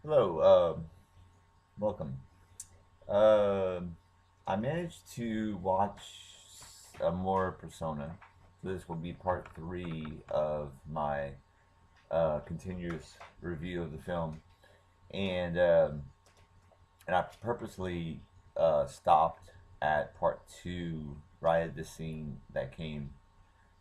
Hello, welcome. Um I managed to watch more Persona. So this will be part three of my continuous review of the film, and I purposely stopped at part two right at the scene that came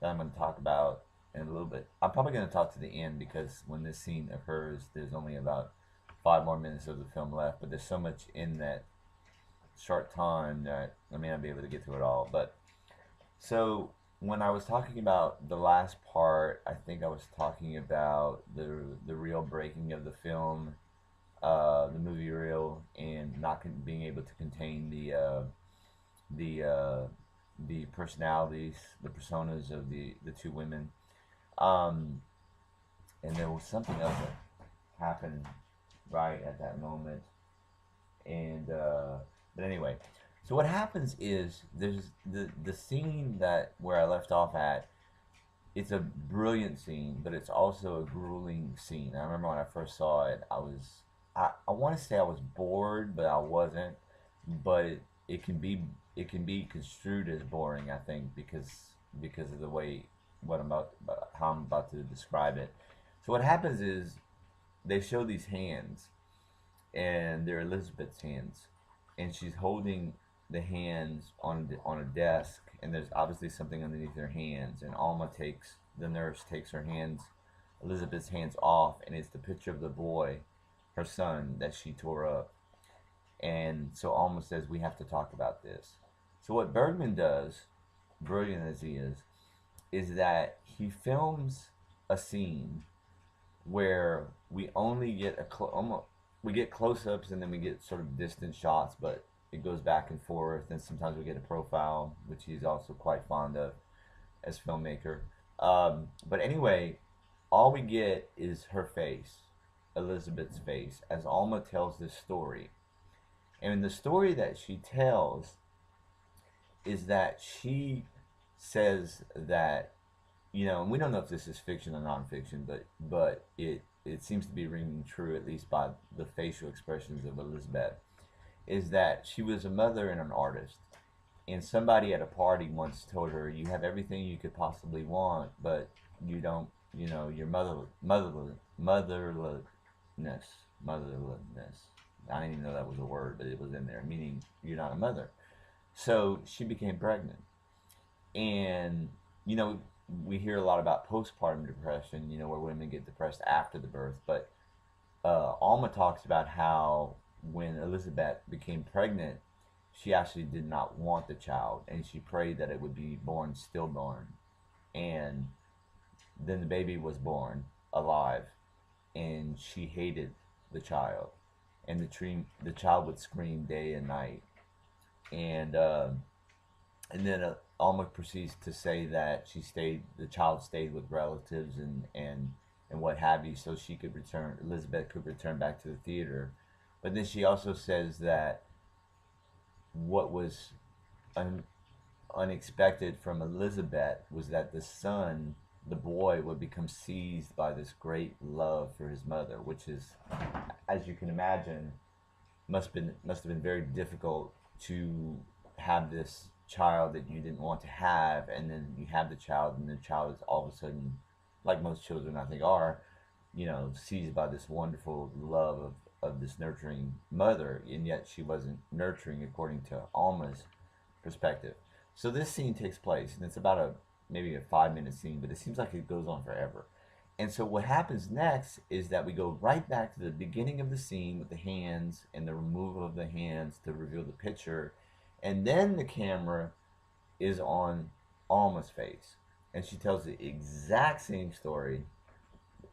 that I'm going to talk about in a little bit. I'm probably going to talk to the end because when this scene occurs, there's only about 5 more minutes of the film left, but there's so much in that short time that I may not be able to get to it all. But so when I was talking about the last part, I think I was talking about the real breaking of the film, the movie reel, and not being able to contain the uh, the personalities, the personas of the two women. Um, and there was something else that happened right at that moment. And but anyway, so what happens is there's the scene that where I left off at. It's a brilliant scene, but it's also a grueling scene. I remember when I first saw it, I want to say I was bored, but I wasn't. But it can be it can be construed as boring, I think, because of the way what I'm about how I'm about to describe it. So what happens is they show these hands, and they're Elizabeth's hands, and she's holding the hands on a desk, and there's obviously something underneath her hands, and the nurse takes her hands, Elizabeth's hands off, and it's the picture of the boy, her son, that she tore up, and so Alma says we have to talk about this. So what Bergman does, brilliant as he is that he films a scene where we only get we get close-ups, and then we get sort of distant shots, but it goes back and forth, and sometimes we get a profile, which he's also quite fond of as filmmaker. But anyway, all we get is her face, Elizabeth's face, as Alma tells this story. And the story that she tells is that she says that, and we don't know if this is fiction or nonfiction, but it seems to be ringing true, at least by the facial expressions of Elizabeth, is that she was a mother and an artist, and somebody at a party once told her, "You have everything you could possibly want, but you don't, your motherlessness, motherlessness." I didn't even know that was a word, but it was in there, meaning you're not a mother. So she became pregnant, and you know we hear a lot about postpartum depression, where women get depressed after the birth, but Alma talks about how when Elizabeth became pregnant, she actually did not want the child, and she prayed that it would be born stillborn, and then the baby was born alive, and she hated the child, and the child would scream day and night, and then Alma proceeds to say that the child stayed with relatives and what have you, so Elizabeth could return back to the theater. But then she also says that what was un, unexpected from Elizabeth was that the boy, would become seized by this great love for his mother, which is, as you can imagine, must have been very difficult to have this child that you didn't want to have, and then you have the child, and the child is all of a sudden, like most children I think are, seized by this wonderful love of this nurturing mother, and yet she wasn't nurturing according to Alma's perspective. So this scene takes place, and it's about a maybe a 5 minute scene, but it seems like it goes on forever. And so what happens next is that we go right back to the beginning of the scene with the hands and the removal of the hands to reveal the picture. And then the camera is on Alma's face. And she tells the exact same story,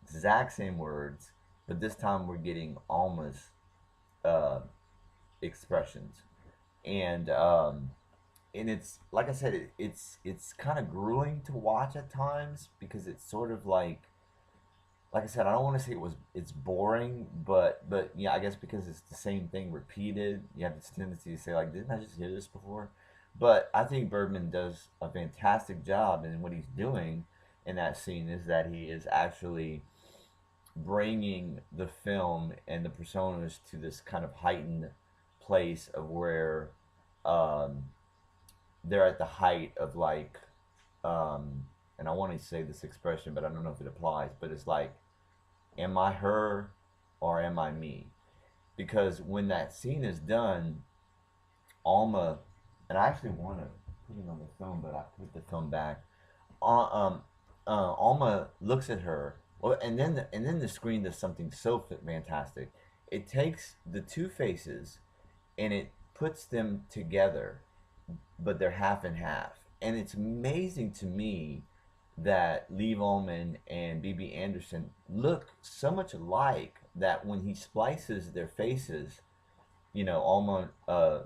exact same words, but this time we're getting Alma's uh, expressions. And it's like I said, it's kind of grueling to watch at times because it's sort of like I said, I don't want to say it's boring, but yeah, I guess because it's the same thing repeated, you have this tendency to say like, didn't I just hear this before? But I think Bergman does a fantastic job, and what he's doing in that scene is that he is actually bringing the film and the personas to this kind of heightened place of where um, they're at the height of like, um, and I want to say this expression, but I don't know if it applies, but it's like, am I her or am I me? Because when that scene is done, Alma, and I actually want to put it on the film, but I put the film back. Um, Alma looks at her, well, and then the screen does something so fantastic. It takes the two faces and it puts them together, but they're half and half. And it's amazing to me that Lee Ullman and BB Anderson look so much alike that when he splices their faces, you know,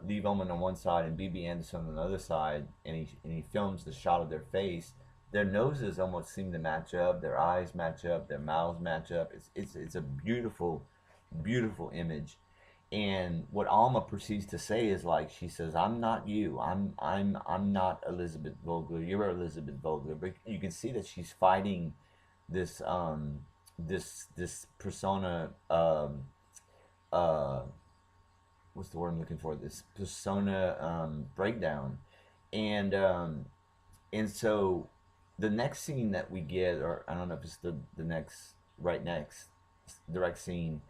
Lee Ullman on one side and BB Anderson on the other side, and he films the shot of their face. Their noses almost seem to match up. Their eyes match up. Their mouths match up. It's a beautiful, beautiful image. And what Alma proceeds to say is like she says, "I'm not you. I'm not Elizabeth Vogler. You're Elizabeth Vogler." But you can see that she's fighting this this persona uh what's the word I'm looking for? This persona breakdown, and um, and so the next scene that we get, or I don't know if it's the next right next direct scene,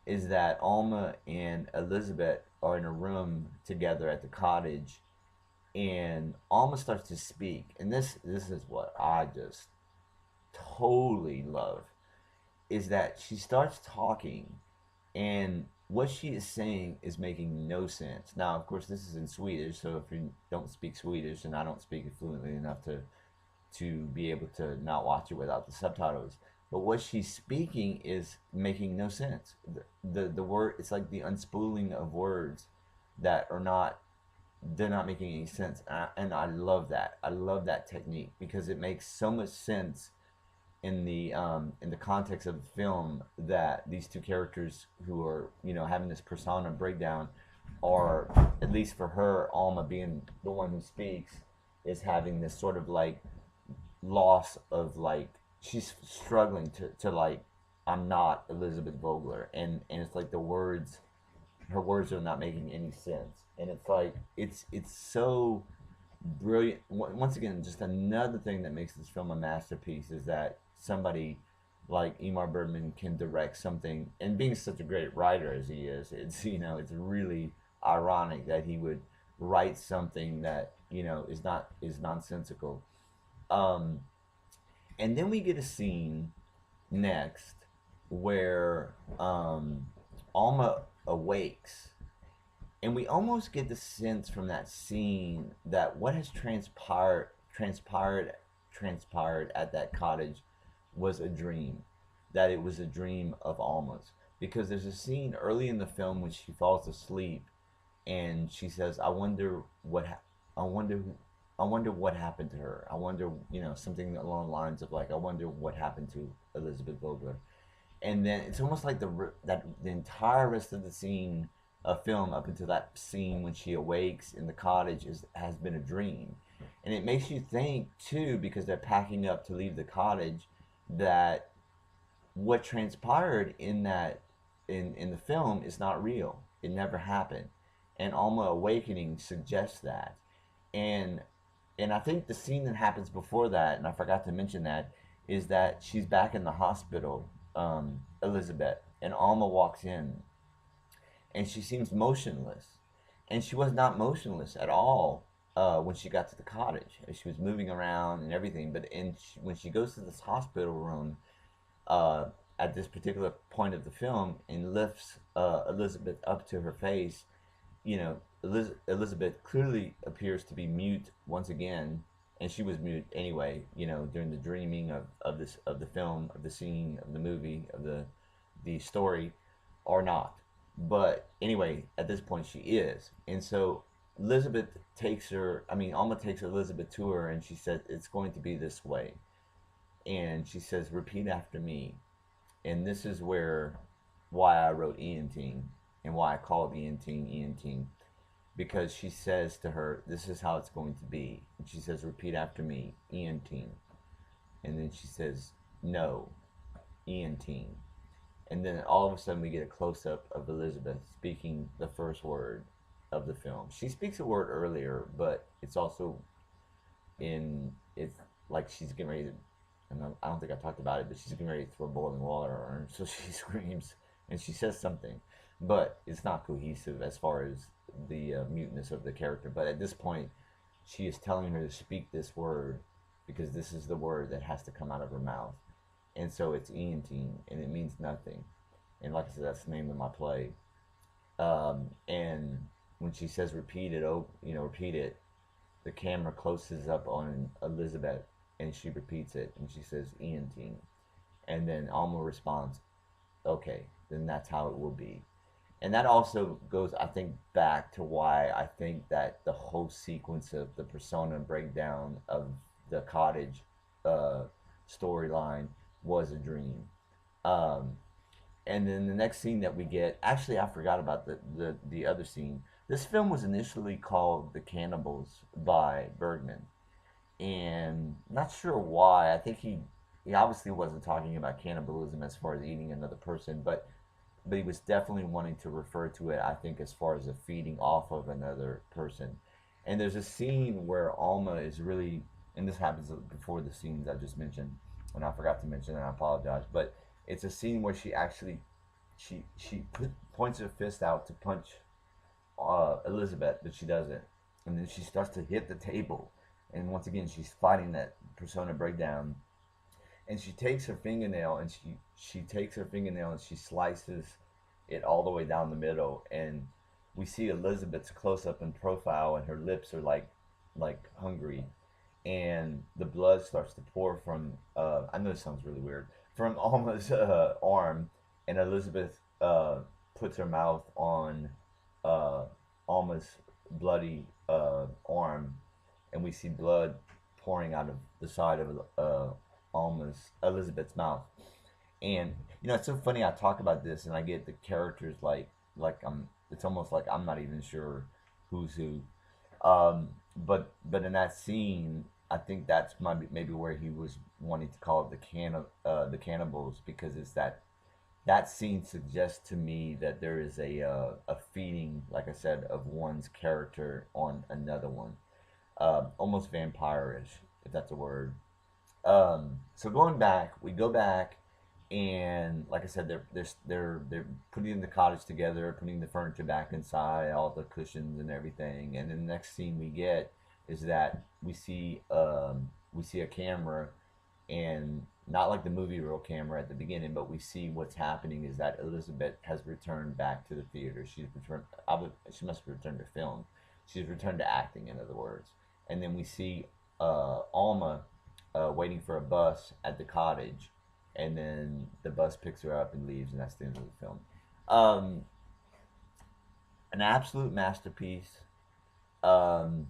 is that Alma and Elizabeth are in a room together at the cottage, and Alma starts to speak, and this is what I just totally love, is that she starts talking and what she is saying is making no sense. Now, of course, this is in Swedish, so if you don't speak Swedish, and I don't speak it fluently enough to be able to not watch it without the subtitles, but what she's speaking is making no sense. The word, it's like the unspooling of words that are not, they're not making any sense, and I love that. I love that technique because it makes so much sense in the context of the film that these two characters who are, you know, having this persona breakdown are, at least for her, Alma being the one who speaks, is having this sort of like loss of like, she's struggling to like, I'm not Elizabeth Vogler, and it's like the words, her words are not making any sense, and it's like it's so brilliant. Once again, just another thing that makes this film a masterpiece is that somebody like Ingmar Bergman can direct something, and being such a great writer as he is, it's, you know, it's really ironic that he would write something that, you know, is nonsensical. Um, and then we get a scene next where Alma awakes, and we almost get the sense from that scene that what has transpired at that cottage was a dream, that it was a dream of Alma's, because there's a scene early in the film when she falls asleep and she says, I wonder I wonder I wonder what happened to her. I wonder, you know, something along the lines of like, I wonder what happened to Elizabeth Vogler. And then it's almost like that the entire rest of the scene of film up until that scene when she awakes in the cottage has been a dream. And it makes you think too, because they're packing up to leave the cottage, that what transpired in that in the film is not real. It never happened. And Alma awakening suggests that. And I think the scene that happens before that, and I forgot to mention that, is that she's back in the hospital, Elizabeth, and Alma walks in, and she seems motionless, and she was not motionless at all when she got to the cottage. She was moving around and everything, but when she goes to this hospital room, uh, at this particular point of the film, and lifts Elizabeth up to her face, you know, Elizabeth clearly appears to be mute once again, and she was mute anyway, you know, during the dreaming of the film, of the scene, of the movie, of the story, or not. But anyway, at this point she is. And so Alma takes Elizabeth to her, and she said, it's going to be this way. And she says, repeat after me. And this is why I wrote Ian Ting, and why I called Ian Ting, because she says to her, this is how it's going to be. And she says, repeat after me, Ian Ting. And then she says, no, Ian Ting. and then all of a sudden we get a close up of Elizabeth speaking the first word of the film. She speaks a word earlier, but it's also in it's like she's getting ready to, and I don't think I talked about it, but she's getting ready to throw boiling water on her, so she screams and she says something, but it's not cohesive as far as the muteness of the character. But at this point, she is telling her to speak this word because this is the word that has to come out of her mouth, and so it's Eantine, and it means nothing. And like I said, that's the name of my play. And when she says repeat it, oh, repeat it, the camera closes up on Elizabeth, and she repeats it, and she says Eantine, and then Alma responds, "Okay, then that's how it will be." And that also goes, I think, back to why I think that the whole sequence of the persona breakdown of the cottage uh, storyline was a dream. Um, and then the next scene that we get, actually, I forgot about the other scene. This film was initially called The Cannibals by Bergman, and not sure why. I think he obviously wasn't talking about cannibalism as far as eating another person, but he was definitely wanting to refer to it, I think, as far as a feeding off of another person. And there's a scene where Alma is really, and this happens before the scenes I just mentioned, and I forgot to mention, and I apologize, but it's a scene where she actually points her fist out to punch Elizabeth, but she doesn't, and then she starts to hit the table, and once again she's fighting that persona breakdown, and she takes her fingernail and she takes her fingernail and she slices it all the way down the middle, and we see Elizabeth's close up in profile, and her lips are like hungry, and the blood starts to pour from I know this sounds really weird, from Alma's arm, and Elizabeth puts her mouth on uh, Alma's bloody arm, and we see blood pouring out of the side of Alma's Elizabeth's mouth. And it's so funny. I talk about this, and I get the characters like I'm. It's almost like I'm not even sure who's who. But in that scene, I think that's maybe where he was wanting to call it the cannibals, because it's that scene suggests to me that there is a feeding, like I said, of one's character on another one, almost vampire-ish, if that's a word. So going back, we go back, and like I said, they're putting the cottage together, putting the furniture back inside, all the cushions and everything. And then the next scene we get is that we see a camera, and not like the movie reel camera at the beginning, but we see what's happening is that Elizabeth has returned back to the theater. She's returned. She must have returned to film. She's returned to acting, in other words. And then we see Alma waiting for a bus at the cottage, and then the bus picks her up and leaves, and that's the end of the film. Um, an absolute masterpiece. Um,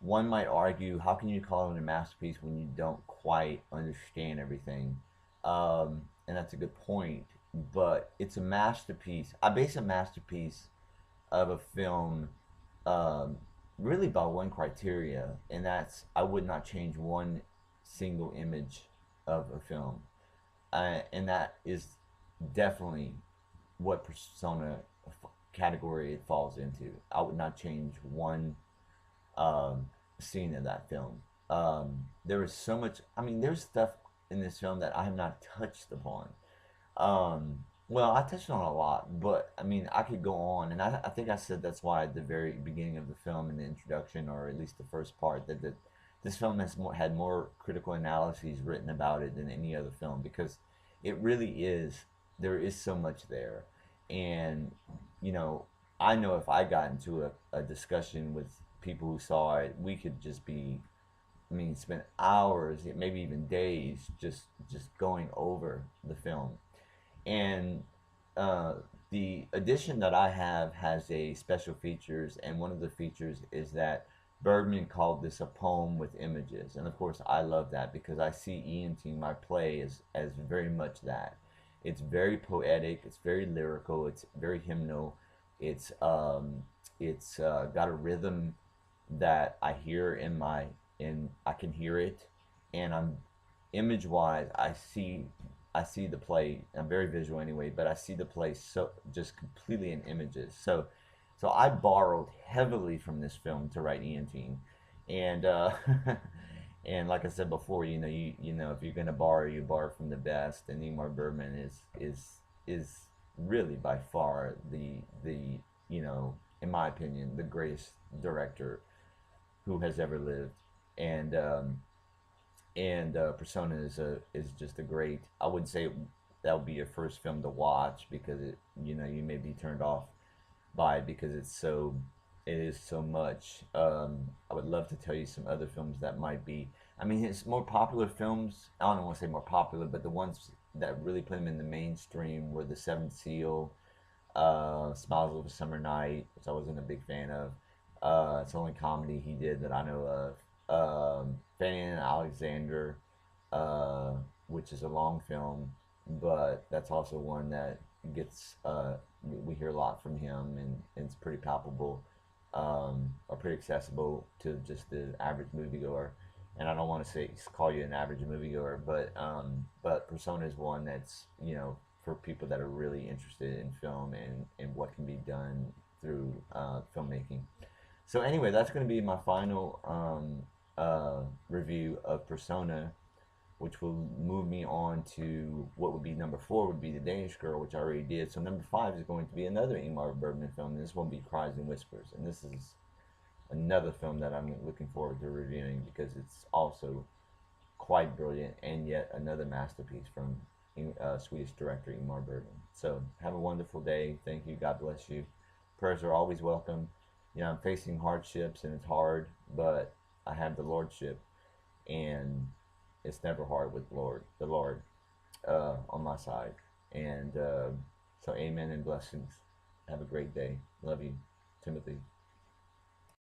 One might argue, how can you call it a masterpiece when you don't quite understand everything? And that's a good point. But it's a masterpiece. I base a masterpiece of a film um, really by one criteria, and that's I would not change one single image of a film, and that is definitely what persona category it falls into. I would not change one scene in that film. There is so much. I mean, there's stuff in this film that I have not touched upon. Well, I touched on a lot, but I mean, I could go on, and I think I said that's why at the very beginning of the film, in the introduction, or at least the first part, that this film had more critical analyses written about it than any other film, because it really is. There is so much there, and you know, I know if I got into a discussion with people who saw it, we could just be, I mean, spend hours, maybe even days, just going over the film. And uh, the edition that I have has a special features, and one of the features is that Bergman called this a poem with images, and of course I love that because I see Eantine, my play, as very much that. It's very poetic, it's very lyrical, it's very hymnal, it's got a rhythm that I hear in I can hear it, and I'm image wise I see I see the play. I'm very visual anyway, but I see the play so just completely in images. So I borrowed heavily from this film to write Ian Team, and and like I said before, you know if you're gonna borrow, you borrow from the best. And Ingmar Bergman is really by far the in my opinion, the greatest director who has ever lived. And Persona is just a great. I would say that would be your first film to watch, because you may be turned off by it because it is so much. I would love to tell you some other films that might be. I mean, his more popular films. I don't want to say more popular, but the ones that really put him in the mainstream were The Seventh Seal, Smiles of a Summer Night, which I wasn't a big fan of. It's the only comedy he did that I know of. Fanny and Alexander, uh, which is a long film, but that's also one that gets we hear a lot from him, and it's pretty palpable, or pretty accessible to just the average moviegoer. And I don't want to say call you an average moviegoer, but Persona is one that's for people that are really interested in film and what can be done through filmmaking. So anyway, that's going to be my final review of Persona, which will move me on to what would be number four, would be The Danish Girl, which I already did. So number five is going to be another Ingmar Bergman film, and this one will be Cries and Whispers. And this is another film that I'm looking forward to reviewing because it's also quite brilliant, and yet another masterpiece from Swedish director Ingmar Bergman. So have a wonderful day. Thank you. God bless you. Prayers are always welcome. I'm facing hardships and it's hard, but I have the Lordship, and it's never hard with the Lord on my side. And so, amen and blessings. Have a great day. Love you, Timothy.